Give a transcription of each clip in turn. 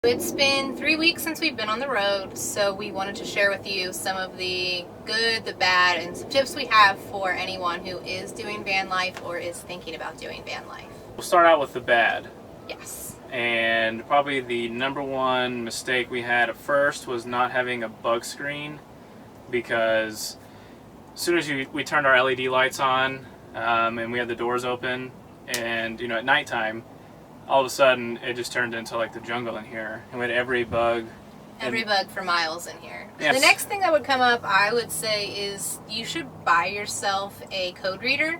It's been 3 weeks since we've been on the road, so we wanted to share with you some of the good, the bad, and some tips we have for anyone who is doing van life or is thinking about doing van life. We'll start out with the bad. Yes. And probably the number one mistake we had at first was not having a bug screen, because as soon as we turned our LED lights on and we had the doors open, and at nighttime, all of a sudden it just turned into like the jungle in here, and we had every bug For miles in here. Yes. The next thing that would come up, I would say, is you should buy yourself a code reader.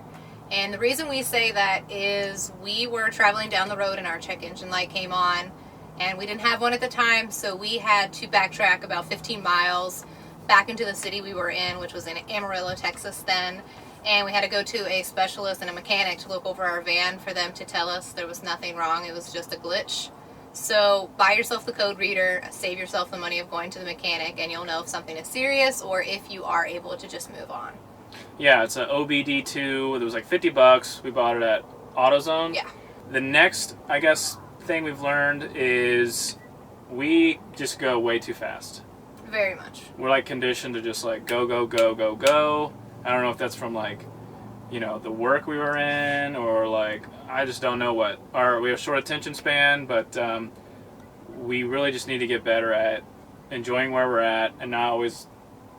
And the reason we say that is we were traveling down the road and our check engine light came on, and we didn't have one at the time, so we had to backtrack about 15 miles back into the city we were in, which was in Amarillo, Texas then. And we had to go to a specialist and a mechanic to look over our van for them to tell us there was nothing wrong, it was just a glitch. So buy yourself the code reader, save yourself the money of going to the mechanic, and you'll know if something is serious or if you are able to just move on. Yeah, it's an OBD2. It was like $50. We bought it at AutoZone. Yeah. The next, I guess, thing we've learned is we just go way too fast. Very much. We're like conditioned to just like go, go, go, go, go. I don't know if that's from like, the work we were in, or like, I just don't know what. We have short attention span, but we really just need to get better at enjoying where we're at and not always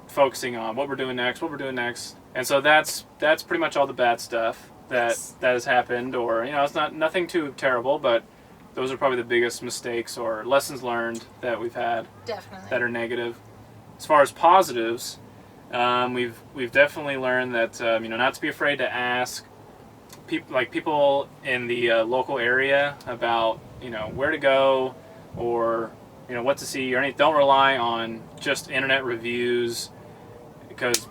focusing on what we're doing next. And so that's pretty much all the bad stuff that has happened, or it's nothing too terrible, but those are probably the biggest mistakes or lessons learned that we've had. Definitely. That are negative. As far as positives, we've definitely learned that not to be afraid to ask people in the local area about where to go, or what to see, or anything. Don't rely on just internet reviews,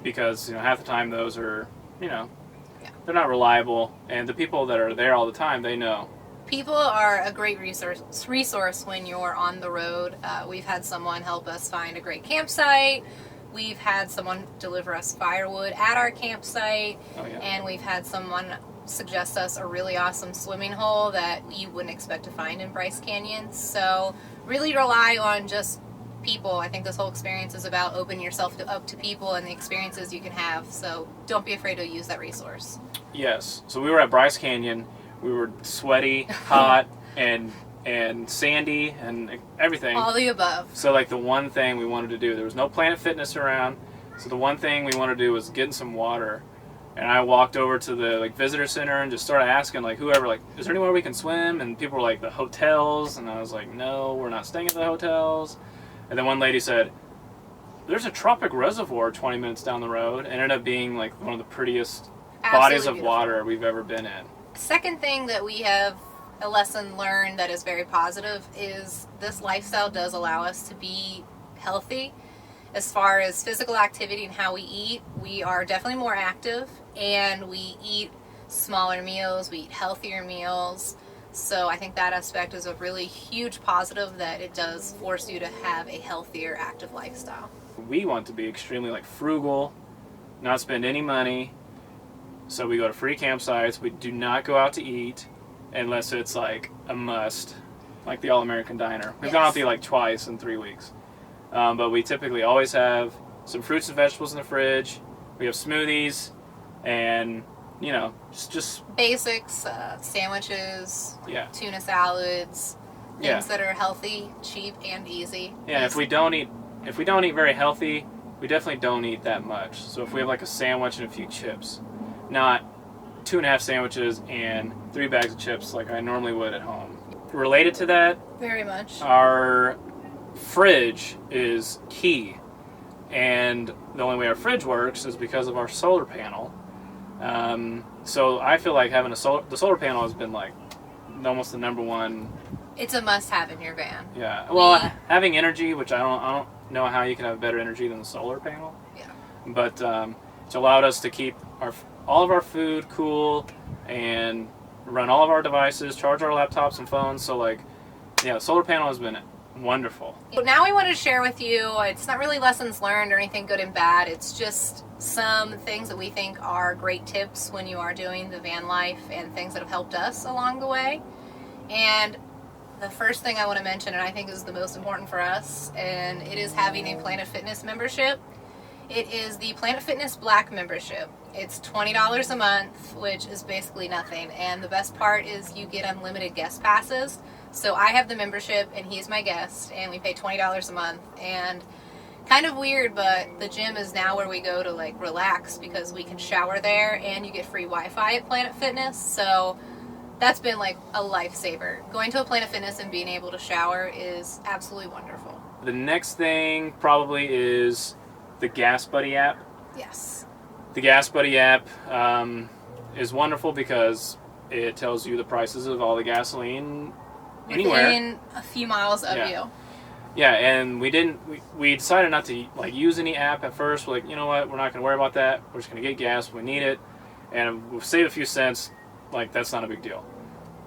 because half the time those are they're not reliable, and the people that are there all the time, they know. People are a great resource when you're on the road. We've had someone help us find a great campsite. We've had someone deliver us firewood at our campsite. Oh, yeah. And we've had someone suggest us a really awesome swimming hole that you wouldn't expect to find in Bryce Canyon. So really rely on just people. I think this whole experience is about opening yourself up to people and the experiences you can have. So don't be afraid to use that resource. Yes. So we were at Bryce Canyon. We were sweaty, hot, and sandy, and everything. All the above. So like the one thing we wanted to do, there was no Planet Fitness around, so the one thing we wanted to do was get in some water. And I walked over to the visitor center and just started asking whoever, is there anywhere we can swim? And people were like, the hotels. And I was like, no, we're not staying at the hotels. And then one lady said, there's a tropic reservoir 20 minutes down the road. And it ended up being like one of the prettiest bodies of water we've ever been in. Second thing that we have a lesson learned that is very positive is this lifestyle does allow us to be healthy. As far as physical activity and how we eat, we are definitely more active, and we eat smaller meals, we eat healthier meals. So I think that aspect is a really huge positive, that it does force you to have a healthier, active lifestyle. We want to be extremely frugal, not spend any money. So we go to free campsites. We do not go out to eat unless it's like a must, like the All-American Diner. We've gone out to eat twice in 3 weeks. But we typically always have some fruits and vegetables in the fridge. We have smoothies, and just basics, sandwiches, tuna salads, things that are healthy, cheap, and easy. Yeah, if we don't eat very healthy, we definitely don't eat that much. So if we have a sandwich and a few chips, not 2.5 sandwiches and 3 bags of chips like I normally would at home. Related to that, very much, our fridge is key, and the only way our fridge works is because of our solar panel. So I feel like having the solar panel has been almost the number one. It's a must-have in your van. Yeah. Well, having energy, which I don't know how you can have better energy than the solar panel. Yeah. But it's allowed us to keep all of our food cool and run all of our devices, charge our laptops and phones. So the solar panel has been wonderful. Now we wanted to share with you, it's not really lessons learned or anything good and bad, it's just some things that we think are great tips when you are doing the van life, and things that have helped us along the way. And the first thing I want to mention, and I think is the most important for us, and it is having a Planet Fitness membership. It is the Planet Fitness Black membership. It's $20 a month, which is basically nothing. And the best part is you get unlimited guest passes. So I have the membership and he's my guest, and we pay $20 a month. And kind of weird, but the gym is now where we go to like relax because we can shower there and you get free Wi-Fi at Planet Fitness. So that's been like a lifesaver. Going to a Planet Fitness and being able to shower is absolutely wonderful. The next thing probably is the Gas Buddy app. Yes. The Gas Buddy app is wonderful because it tells you the prices of all the gasoline anywhere. Within a few miles of you. Yeah, and we decided not to like use any app at first. We're like, you know what, we're not going to worry about that. We're just going to get gas when we need it, and we'll save a few cents. Like, that's not a big deal.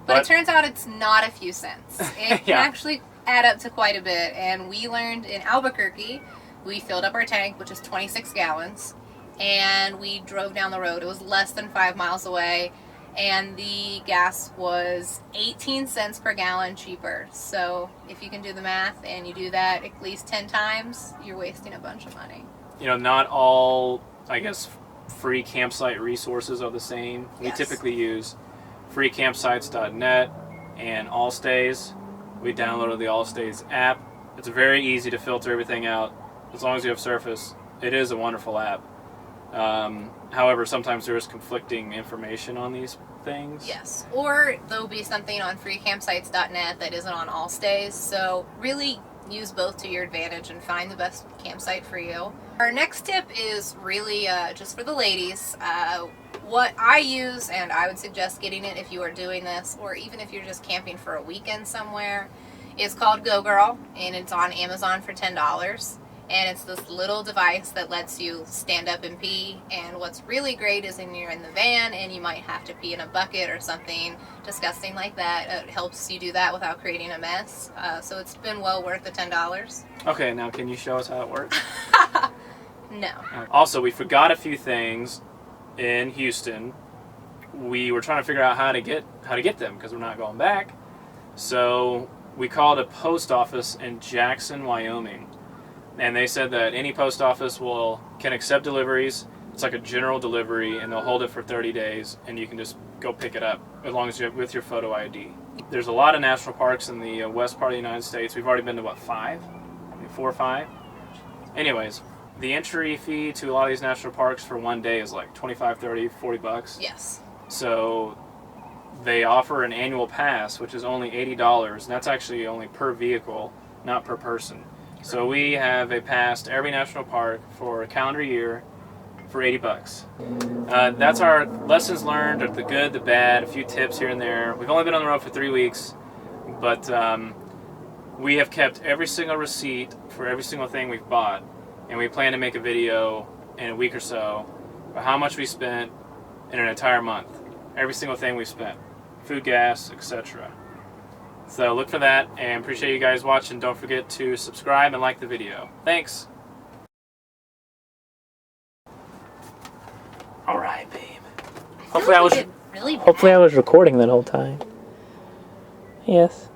But it turns out it's not a few cents. It can actually add up to quite a bit, and we learned in Albuquerque. We filled up our tank, which is 26 gallons, and we drove down the road. It was less than 5 miles away, and the gas was 18 cents per gallon cheaper. So if you can do the math and you do that at least 10 times, you're wasting a bunch of money. You know, not all, I guess, free campsite resources are the same. We typically use freecampsites.net and Allstays. We downloaded the Allstays app. It's very easy to filter everything out. As long as you have Surface, it is a wonderful app. However, sometimes there is conflicting information on these things. Yes, or there'll be something on freecampsites.net that isn't on Allstays. So really use both to your advantage and find the best campsite for you. Our next tip is really just for the ladies. What I use, and I would suggest getting it if you are doing this, or even if you're just camping for a weekend somewhere, is called Go Girl, and it's on Amazon for $10. And it's this little device that lets you stand up and pee. And what's really great is when you're in the van and you might have to pee in a bucket or something disgusting like that, it helps you do that without creating a mess. So it's been well worth the $10. Okay, now can you show us how it works? No. Also, we forgot a few things in Houston. We were trying to figure out how to get them because we're not going back. So we called a post office in Jackson, Wyoming. And they said that any post office can accept deliveries. It's like a general delivery, and they'll hold it for 30 days, and you can just go pick it up as long as you're with your photo ID. There's a lot of national parks in the west part of the United States. We've already been to, what, 5? 4 or 5? Anyways, the entry fee to a lot of these national parks for one day is like $25, $30, $40. Yes. So they offer an annual pass, which is only $80, and that's actually only per vehicle, not per person. So we have a pass to every national park for a calendar year for $80. That's our lessons learned, or the good, the bad, a few tips here and there. We've only been on the road for 3 weeks, but we have kept every single receipt for every single thing we've bought, and we plan to make a video in a week or so about how much we spent in an entire month. Every single thing we spent. Food, gas, etc. So look for that, and appreciate you guys watching. Don't forget to subscribe and like the video. Thanks. All right, babe. Hopefully I was really bad. recording that whole time. Yes.